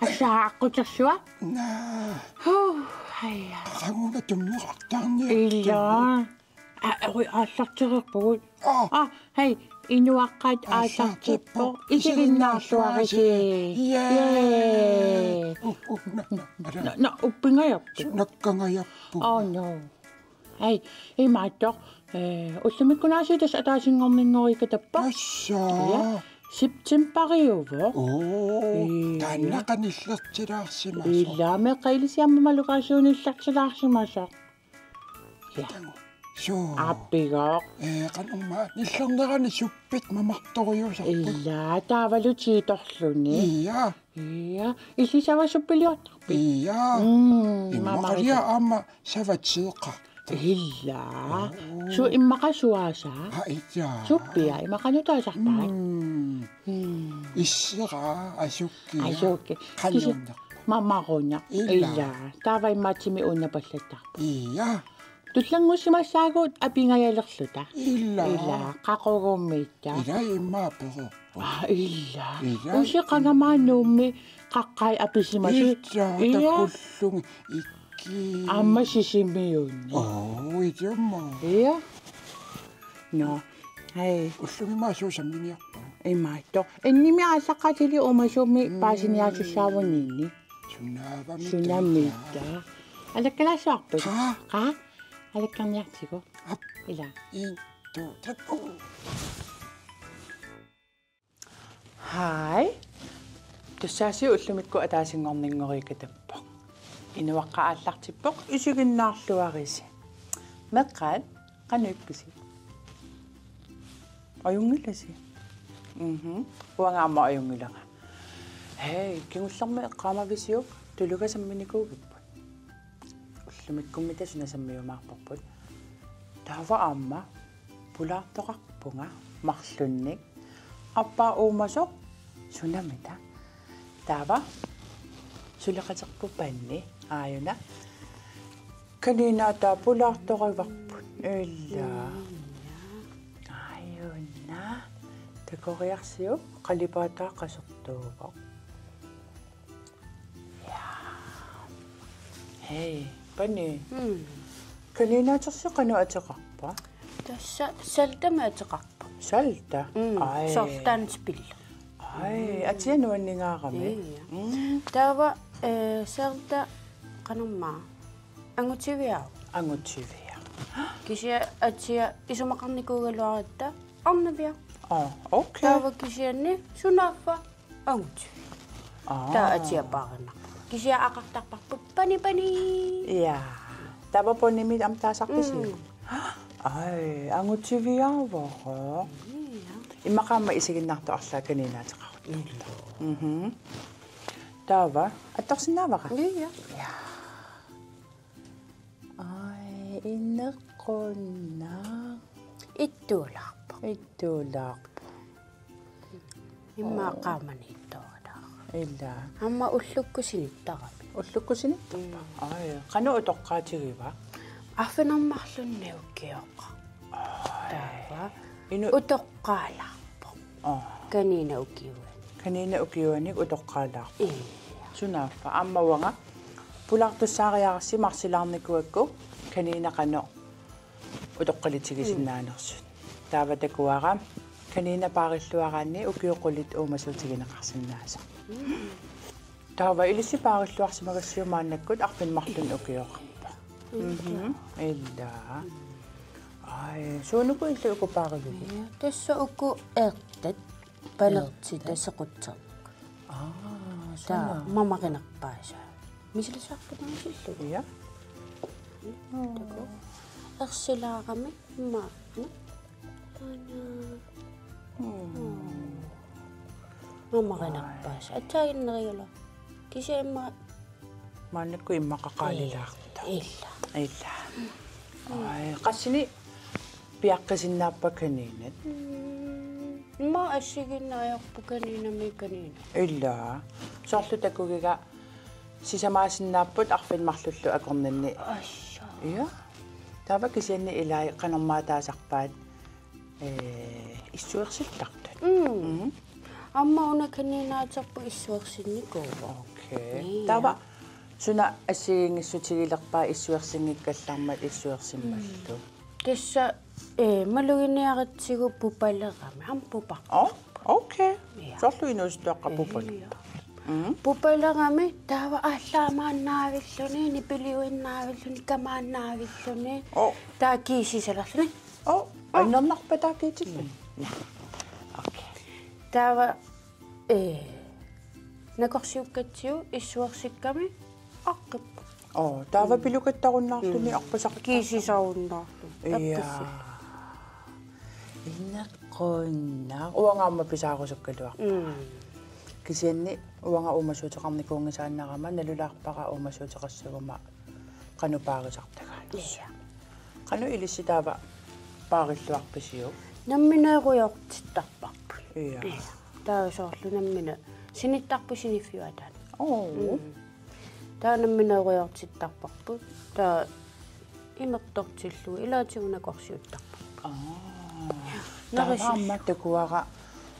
Assaaqqutersua? Haya. Qanguna tummiqartarni. Illa. Aallartiqerpugut. Hei, inuaqqaat aasartippo isiginnaarluarisi. Na uppingajappu. Nakkangajappu. Oh no. Hei, imaattoq уллумиккунааситас атаасингорнингорикатаппа. Асса. Септембариуво. Таннақаниллертилаарсимасо. Илааме қилисиаммалукаасууниллартилаарсимасо. Соо. Аппигоо. Qanumma nillernерани suppit mamartoriusarput. Illa taavaluutiitorluni. Iya. Иллисавасуппилиортарпи. Iya. Mammaria amma savatseeqa. Illa. Su immaqasuaasa. Iya. Suppia imaqanutaasarpaa. Issera asukki. Asukki. Qannunna. Mammaruunna. Illa. Taava immaatimi unnapallattarpa. Iya. Tullangussimassaaguut apingayalerluta. Illa. Qaqorummiitta. Ila immaapero. Illa. Usiqangamaanuummi qaqqai apisimasu. Takullungi ikki. Amma sisimiyunni. Itamma. Iya. No. Hei. Ullungimaasuusamminiarpa. Imaatto. Innimi aasaqatili umasummi paasiniaasussaavunniinni. Sunammiitta. Alakkalaassaarpu. Qa? Alakkarniartigu. Ila. 1, 2, 3. Hai. Tussaasi ullumikku ataasingorninngorikatappo. Inuaqqaallartippoq isiginnaarluarisi. Meqqaat qanuippisi. Ajungilasi. Uangaamma ajungilanga. Hei, kingullarmi eqqaamavisiup tulugasamminikuugippu. Ullumikkummita sunasammiumaarporput. Taava aamma pulaartoqarpunga marlunnik appaa uumasoq sunamita. Taava suleqaterpupanni aayuna kaninaata pulaartoqivarput illa aayuna takoriarsiup qalipaattaaqasortuuvoq. Hei, pani. Kaninaatsersi qanu ateqarpa? Tassa saltama ateqarpa. Salta? Ai. Sortaanspilla. Ai, atianuanningaarami. Taava salta qanumma angutiviau. Angutiviau. Kisia atia isumaqarnikuugaluaratta arnavia. Okay. Taava kisianni sunaffa anguti. Ta atia parana. Kisia aqartarparput pani. Ja. Taava ponnimi amtaasarpisi. Ai, angutiviauvoqo. Imaqaamma isiginnaartoqarlaa kaninaataqarut. Taava attorsinnaavaqa. Ja. Ai, inneqqunna. Ittuularpa. Imma qaamaniittoora. Illa. Amma ullukkusinittaqami. Ullukkusinittaqpa. Ai, qanu utoqqaatigiva. Affinammarlunniukkiorqa. Taava utoqqaalarpa. Kanina ukiuanik utoqqaalarpa. Sunaaffa ammawanga pulartussaariarsi marsilaarnikuakku kanina qanu utoqqalitigisinnaanерсут. Taava takuara kanina paarilluaraanni ukiuqullit uumasuutigineqarsinnaasa. Taava ilisi paarilluarsimagassiumaannakkut arpinmarlun ukiuqarpa. Illa. Ai, suunuku illu ukupaarilugu. Tassa uku ertat palerti tassequtserk. Ta mamaqinarpaasa. Misilasarpunaasillu. Ja. Ersilaarami maana. Mamaqinarpaasa. Ataaginneriala. Kisia imma Maannakku immaqaqaalilaarta. Illa. Ai, qassini piaqqisinnaappak kaniinat. Ma assiginnaajorpu kaniinami kaniina. Illa. Sorlu takugiga sisamaasinnaapпут arfinmarlullu akornanni. Assa. Ja. Taava kisianni ilai qanermaataasarpaat issuersillartut. Amma unakaninaatserpu issuersinnikuu. Okay. Tava suna assiingissutigilerpaa issuersinngikkallarmat issuersimmallu. Tassa maluginiaritsigu pupalerami ampupa. Oh, okay. Sorlu inustuaqqapupal. Pupalerami tava allaamaannaavilluni nipiliuinnaavilluni kamaannaavilluni. Oh. Taa kiisisalarluni. Oh, ainnernarpataa kiitillu. Okay. Tava nakorsiukkatsiu issuersikkami aqqippa. Oh, tava pilukattarunnarluni arpasaq Kiisisarunnarlu. Ja. Innaqqunna uangaamma pisaarusukkaluaq. Kisianni uanga uumasuuteqarnikuungisaannarama nalulaarpaqa uumasuuteqassuguma qanupaarisartagaanus. Qanu ilissitaava paarilluarpisiu. Nammineeruyortittarparpu. Ja. Taasorlu nammine sinittarpu siniffiuatan. Oh. Taa nammineeruyortittarparpu. Taa imertortillu ilaatigunaqorsiuttarpu. Tavaamma takuaqa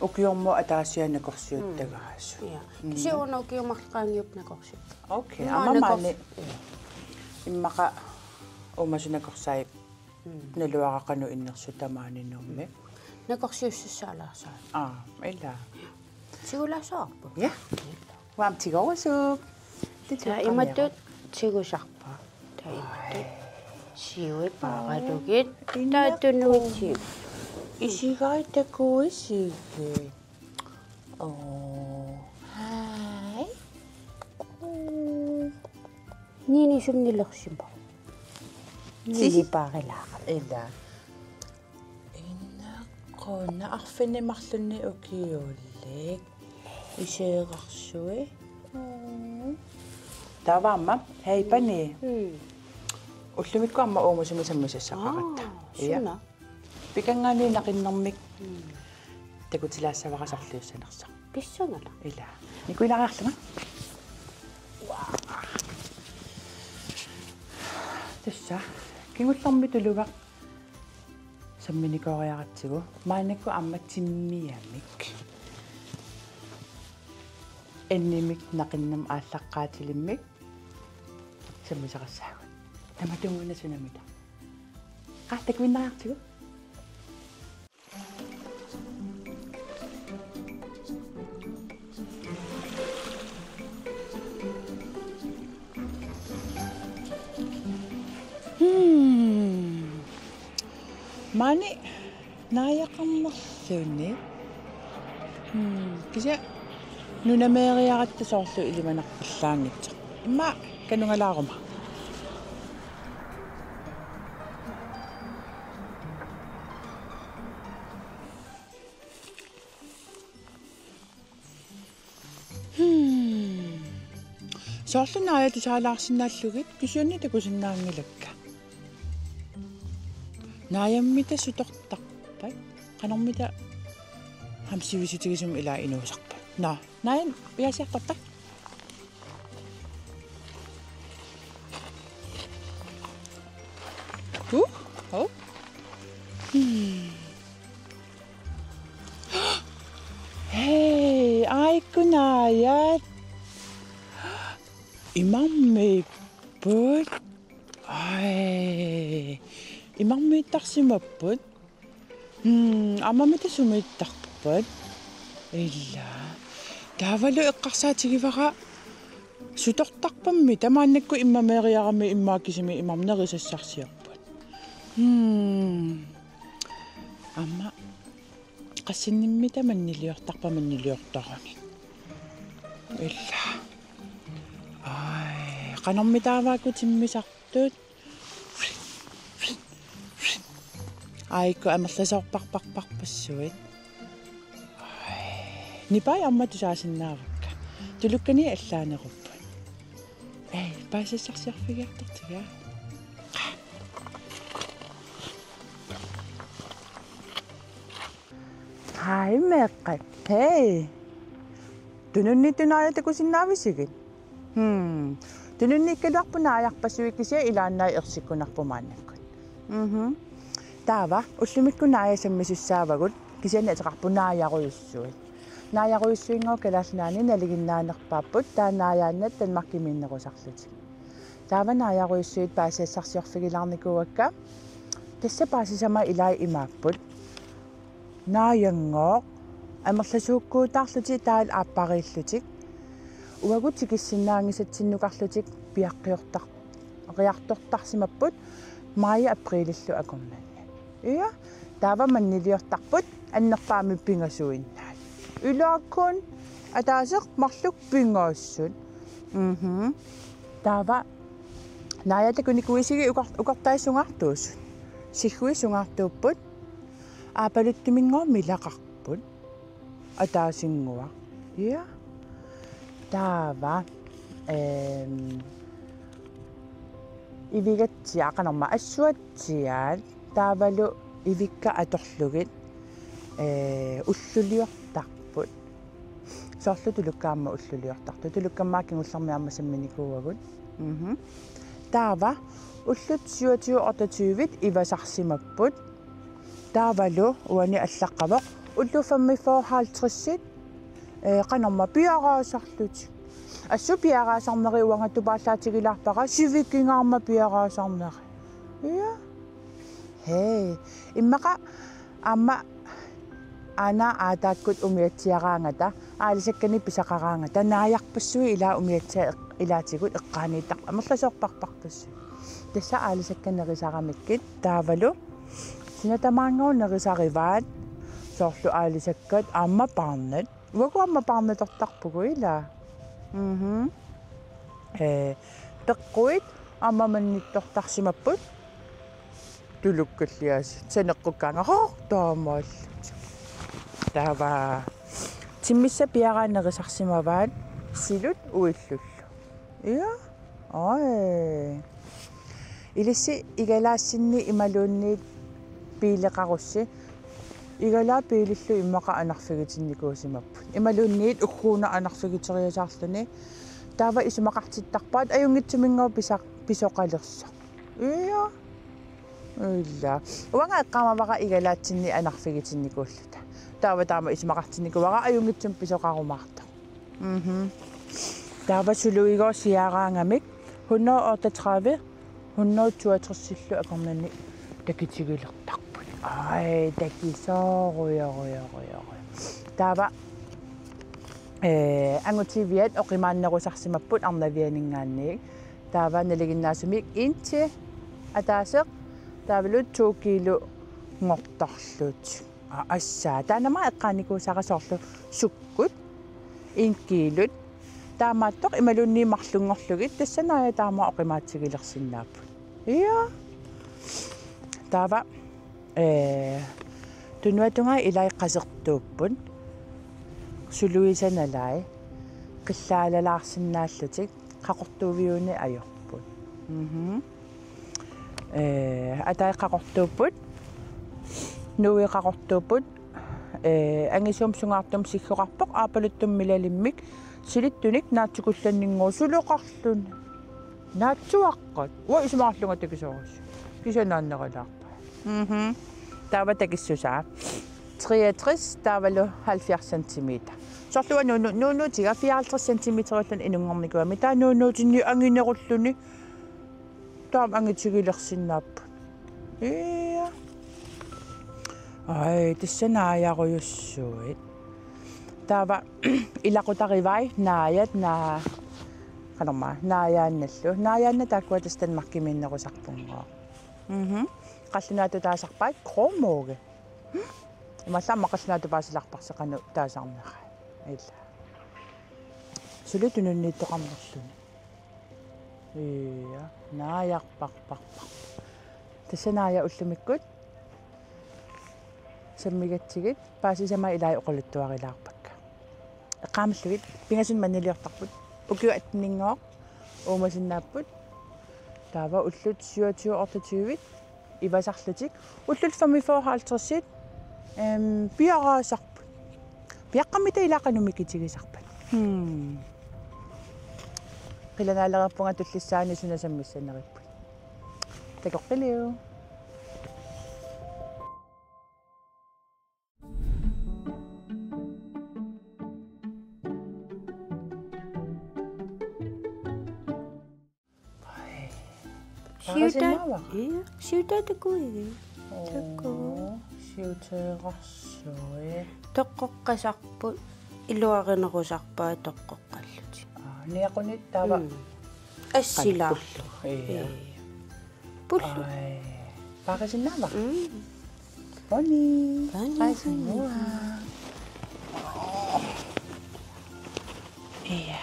ukiormu ataasianakorsiuttagaasu. Ja. Kisiuna ukiumarqaangiupnaqorsiut. Okay, amamaani immaqa uumasunakorsai naluaqaqanu innersutamaaninermi. Naqorsiussaalaasaa. Illa. Sigulaasaarpu. Ja. Waam tigorsup. Taa imattut sigusarpa. Taa imattut siui paaralugit. Taa tunuitsi. Isigai takuisigi. Oh. Hi. Nini sunnilersimpa. Nini paarelaaqa. Illa. Innaqquna arfinimarlunni ukiullik. Iseeqarsui. Tavaamma heipani. Ullumikku amma uumusumu sammisassaqaqatta. Suna. Pikangaani naqinnermik. Takutilaassavarasarliussanersa. Pissangala. Illa. Nikuilaqarlunga. Tassa kingullermi tuluga samminikoriaqatsigu maanakku amma timmiamik. Ennimik naqinnam ааllaqqaatilimmik sammisaqassaagut. Tamatunguna sunamita. Qahtakvinnariartigu. Mani naayaqarnerluni. Kisa nunameeriaqatta soorlu ilimanarpallaangitsa. Imma kanungalaaruma. Soorlu naayati saalaarsinnaallugit kisiunni takusinnaangilakka. Naayammita sutortarpat qanormita hamsivisutigisum ila inuusarpa. Naayan piasiartarpa. Oh. Hey, aikunayat. Imammeiput. Ai. Imammiittarsimapput. Amamita sumiittarpat. Illa. Taavalu eqqarsaatigivaqa sutortarpammi tamaannakku immameeriarami immaakisimi imamnerisassarsiarput. Amma qassinnimita manniliortarpamanniliortarani. Illa. Ai, qanormitaavaakku timmisartut. Aiko amerlasorparparparpassuit. Nipai amma tusaasinnaavakka. Tulukkani allaaneruppan. Ei, paasassarsiarfigiartartiga. Hai meqqat. Hei. Tununni tunaayatakusinnaavisigit. Tununni ikkaluarpunaajarpassuikisia ilaannai ersikkunarpumaannakkut. Taava ullumikku naayasammisussaavagut kisianni ataqarpunaajaruyussuit. Naajaruissuinngoo kalaalnaani naliginnaanerpaaput taanaajaannat tanmarkimiinnerusarlutik. Taava naajaruissuit paasiassarsiorfigilarnikuakka tassa paasisama ilai imaapput naajangoo амерласууккуутаарлути таал ааппарииллутик уагутикиссиннаангисатсиннукарлутик пиаққиортар риартортарсимаппут маая априлиллу акорнанна иа таава маннилиортарпут аннерпаами пингасуиннаат улааккун атаасеқ марлук пингаассут таава нааятакуникуисиги укартаиссунгартуусут сиггуиссунгартууппут аапалуттумингоорми лақарпут атаасингуа иа таава ивигатсиақанерма ассуатсиаат таавалу ивикка аторлугит уллулиортарпут соорлу тулуккаама уллулиортарту тулуккаммааккин уллэрмиарма самминикууагут таава уллут 27 ивасарсимаппут таавалу уани аллаққавоқ уллуфаммифоорхаалтрissит канарма пиараасарлути ассу пиараасарнери уангаттупааллаатигилаарпара сивиккингаарма пиараасарнери иа иммақа амма ана аатааккут умиатсиараангата аалисаккани писақараангата нааярпассуи илаа умиатсаа илаатигут эққаанииттар амерласоорпарпартассу тасса аалисакканерисарамиккит таавалу синатамаангоо нерисариваат соорлу аалисаккат аама парнат уаку аама парнатортарпугу илаа пеққуит аама манниттортарсимаппут тулуккаллиас санеққуккаангахоо таамаал таава тиммисса пиараанерисарсимаваат силут уиллуллу иа илисси игалаассинни ималуунниит пиилеқарусси игалаа пиилиллу иммақа анарфигитинникуусимаппут ималуунниит уггууна анарфигитериасаарлуни таава исумақартиттарпаат аюнгитсумингоо писоқалерса иа илла уанга эққамавара игалаатсинни анарфигитинникууллута таава таама исумақартинникуара аюнгитсум писоқарумаарта таава сулуигоо сиараангамик 138 162 акорнани такитигилертарпут ай такисооруйоруйоруйору таава ангутивиат оқимааннерусарсимаппут арнавианингаанник таава налигиннаасумик инти атаасеқ таавалут 2 кило ngortarlut ассаа таанама эққааникуусарасоорлу суккут 1 килот таамааттоқ ималунни марлунгорлугит тассанаая таама оқимаатсигилерсиннааппут иа таава тунуатунга илай қасертууппут сулуисаналай қиллаалалаарсинааллутик қақортуувиуни ajorput атай қақортууппут нуи қақортууппут ангисуумсунгаартум сиггоқарпоқ аапалуттум милалиммик силиттуник наатсукулланнингуу сулоқарлун наатсуаққат уа исумаарлунга такисоорус кисанааннералаарпа таава такиссусаа 63 таавалу 70 см сорлуа нуутига 54 см уллун инунгорникуами таа нуутинни ангинеруллуни таам ангитсигилерсиннааппа иа ай тассанааjaruйуссуит таава илақутаривай нааят наа канарма нааяанналлу нааяанна тааккуа тастан маркимииннерусарпунгоо қаллунаату таасарпаат кромооге ималлаама қаллунаату паасиларпарсеқану таасарнера илла сулутунуннииттоқарнерлуни иа нааяарпарпарпар тассанаая уллумиккут саммигатсигит паасисама илаи оқулуттуарилаарпакка эққаамаллугит пингасун маннилиортарпут укиуатнингоо уумасиннааппут таава уллут 27 ивасарлутик уллут 45 пиараасарпут пиаққаммита илаақанумикитигисарпат қиланаалераппунга туллиссаани сунасаммиссанериппут такоққилиу Pakasinnawa. Iya, siuta takuigi. Siuteeqarsui. Toqqoqqasarput iluarinerusarpaa toqqoqqalluti. Niaqunit taava. Assilaarlu. Iya. Pullu. Pakasinnawa. Boni. Pakasinnawa. Iya.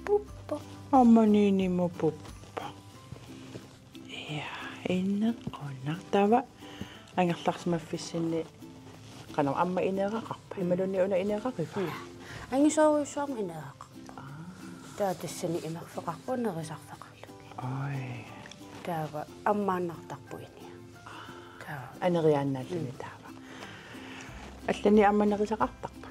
Puppa. Ammanini mo puppa. Iya, innequnaq taava angerlarsmaffissinni qanam amma ineeraqarpa imalunni una ineeqaqifa. Angisooruissuarma ineeraqarpa. Taatassani imerfeqarpu nerisarfeqarlu. Ai. Taava ammaannartarpu inia. Taava. Aneriaannaalluni taava. Allani ammanerisaqartarpa.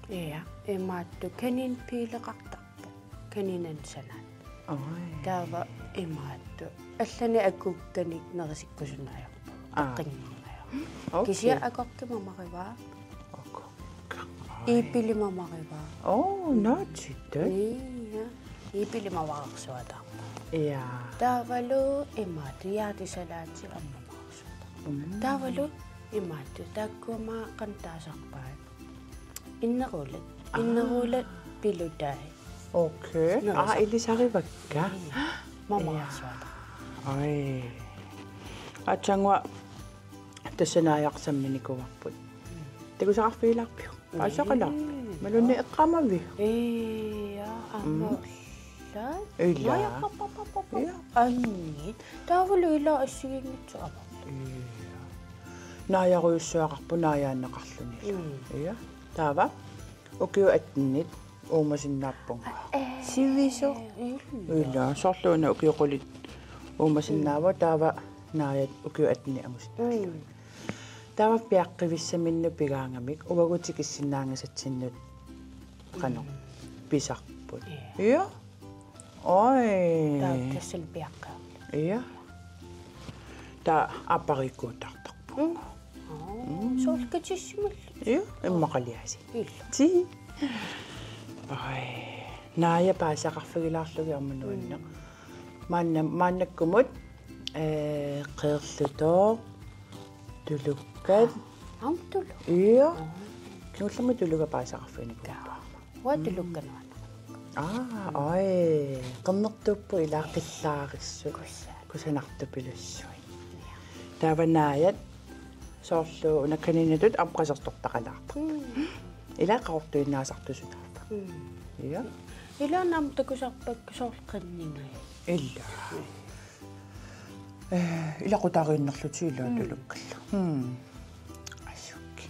Iya, imaattu kanin piileqartarpu. Kaninan sanat. Ai. Taava imaattu. Allani akukkanik nerisиккусуннаajorpu. Qinnernaajor. Kisia akokkimamarivaa. Iipilimamarivaa. Naatsit. Iya. Iipilimavarersuataarpa. Iya. Taavalu imaattu yaatisalaati ammamaarsuata. Taavalu imaattu taakkuama qantaasarpaa. Inneruulat pilutai. Okay. Ilisarivakka. Mamarersuata. Ai. Atangwa тассанааяқсамминикуарпут такусақарфиилаарпиу паасақалаарпи малунни эққамави аммалла илла анни таавалу ила ассигингитсу ама наяруйуссуақарпу наяаннеқарлуни ия таава окиу аттиннит уумасиннааппунга сивисо илла сорлууна окиоқулит уумасиннаава таава наят окиу аттини амусиннаалла таава пиаққивиссаминну пигаангамик уагутикиссиннаангасатсиннут қано писарпут ия ой таа тассал пиаққаа ия та апарикуутартарпу соолкатиссимал ия иммақалиаси илла ти ой наая паасақарфигилаарлуги аммануинна мааннаккумут qeerlutoo tulukkat амтулу ия киуллами тулуга паасақарфиникуа уатулуккануана ой qernertuuppu ilaaqillaarissu кусанартупилуссуи таванаят соорлу унакканинатут амқасертортақалаарпа илааққартуиннаасартусунаарпа ия илаанам такусарпак соорқаннингай илла илақутаарииннерлути илаатулуккалла асукки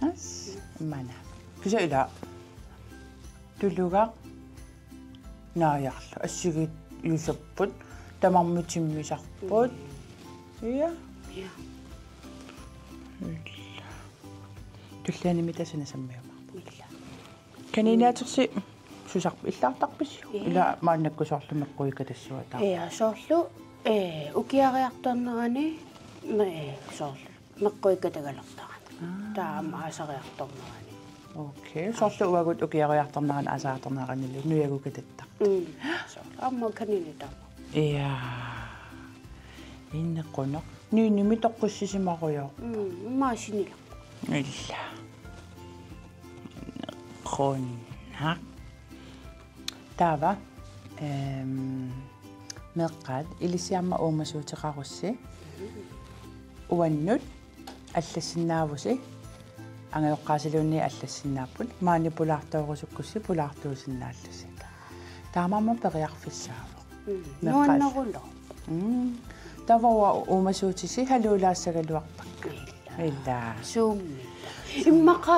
ас мана киса ила тулуга нааярлу ассигит юсаппут тамармутиммисарпут ия туллааними тасана саммиума илла канинаатерси сусарп иллаартарписсу ила мааннаккусоорлунеққуика тассуатаа соорлу укиариарторнерани соорлу меққуиккатагалертарани таама асариарторнерани окей соорлу уагут укиариарторнеран асааторнеранилу нуягукататтар соорлу амма канинитаа иа иннеққунеқ нууними тоққуссисимаруйоо маасинила илла қонна тава меққат илисиарма уумасуутеқарусси уаннут аллассиннаавуси ангайоққаасилуунни аллассиннааппут маанипулаартоорусуккусси пулаартуусиннааллуси таамаама периарфиссаава нуаннеруло таваа уумасуутиси халуулаассагалуарпакка илла суумми иммақа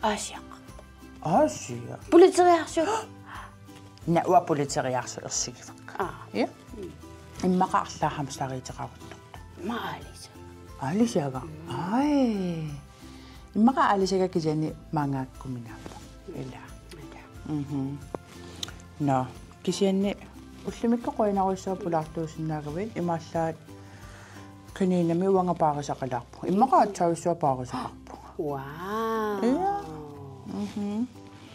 аасиаққа аасия пулитериарсу науа пулитериарсу ерсигивакка я иммақа арлаахамслариитеқарутто маалиса алисага ай иммақа алисага кижани мангааккуминааппа ила на кисианни уллумикка қойнаруссаа пулаартуусиннаагавит имааллаат канинами уангапаарисақалаарпу иммақа атсауссуа паарисақарпу вау я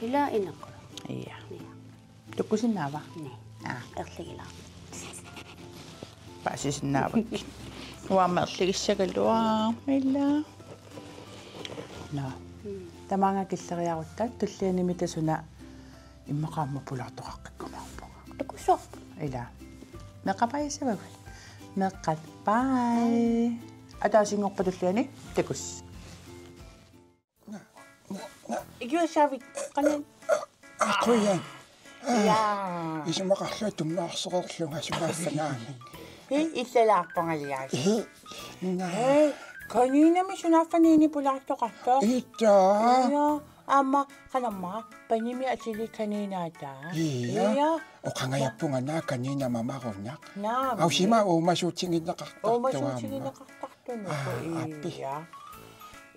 ила инеққу ия туккусиннаава не эрлигила paasisnaavakki уамерлигиссагалуаа илла на тамаанга киллериарутта туллианими тасуна иммақаамма пулаартоқаққиккумаарпунга Такусо. ила меқапаисаваг меққат бай атаасингорпатуллиани такус Игюсавик канен. Ақуян. Я. Исмақарлу тумнаарсеқерлунга сумааффанаами. Иллалаарпангалиаас. На. канинами сунаффаниини пулаартоқартоо Итаа. я ама канамма паними атили канинаата Ия. Оқангаяппунга наа канина мамаруна. наа Аусима оомасуутингиннеқартартуама. оомасуутигинеқартартуну аппи. ия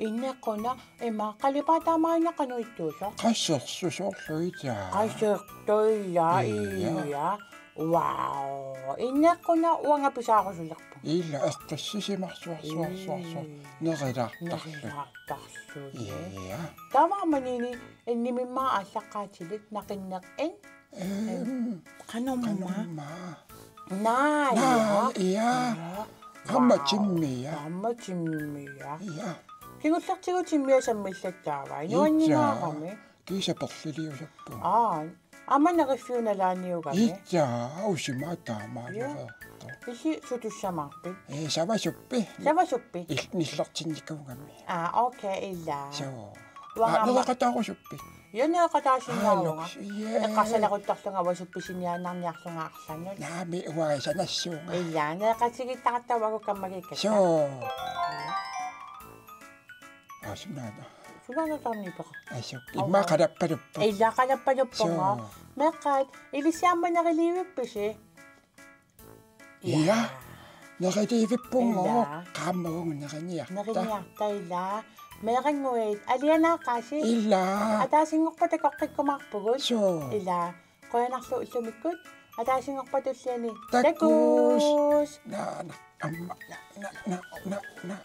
иннеққуна има қалипаатаамаанеқануиттуусо Qassерсусоорлуитаа. qassertoilla ия вау иннеққуна уангаписаарусулерпу Illa eqqassisimarsuarsuarsuarsuar. Nerilaartarlu. нерилаартарсуу Ия. тамааманини эннимиммаа аллаққаатилит нақиннеқ канамма Qanumma. наа Naa ия. Qammatиммия. амматиммия Ия. кигуллартигутиммиасаммиллаттаава инуаннинаагами Кисаперлилиусаппу. аманериффиуналааниугами Итаа аусимаатаамаалерерто. или сутуссамаарпи Савасуппи. савасуппи Ниллартинникаугами. окей илла Соо. Ваама. Нелақатаарусуппи. янеқатаасиннаалунга Ия. эққарсалақуттарлунга авасупписиниаанарниарлунга арланут Наами уаисанассуунга. илла неқатигиттартавагу каммагикка Соо. Асмаана. суланатарнипеқа Асук. Имма қалаппалуппа. илла қалаппалуппунга меққат илисиамманерилиивипписи Ия. Неридивиппунго Ила. qaammaguneriниарта. неринниартаила меэрингуит алианааққаси Illa. атаасингорпатакоққиккумаарпугут Соо. ила qoyanarlu ullumikкут атаасингорпатуллиани Такус. такус На. Amma. На.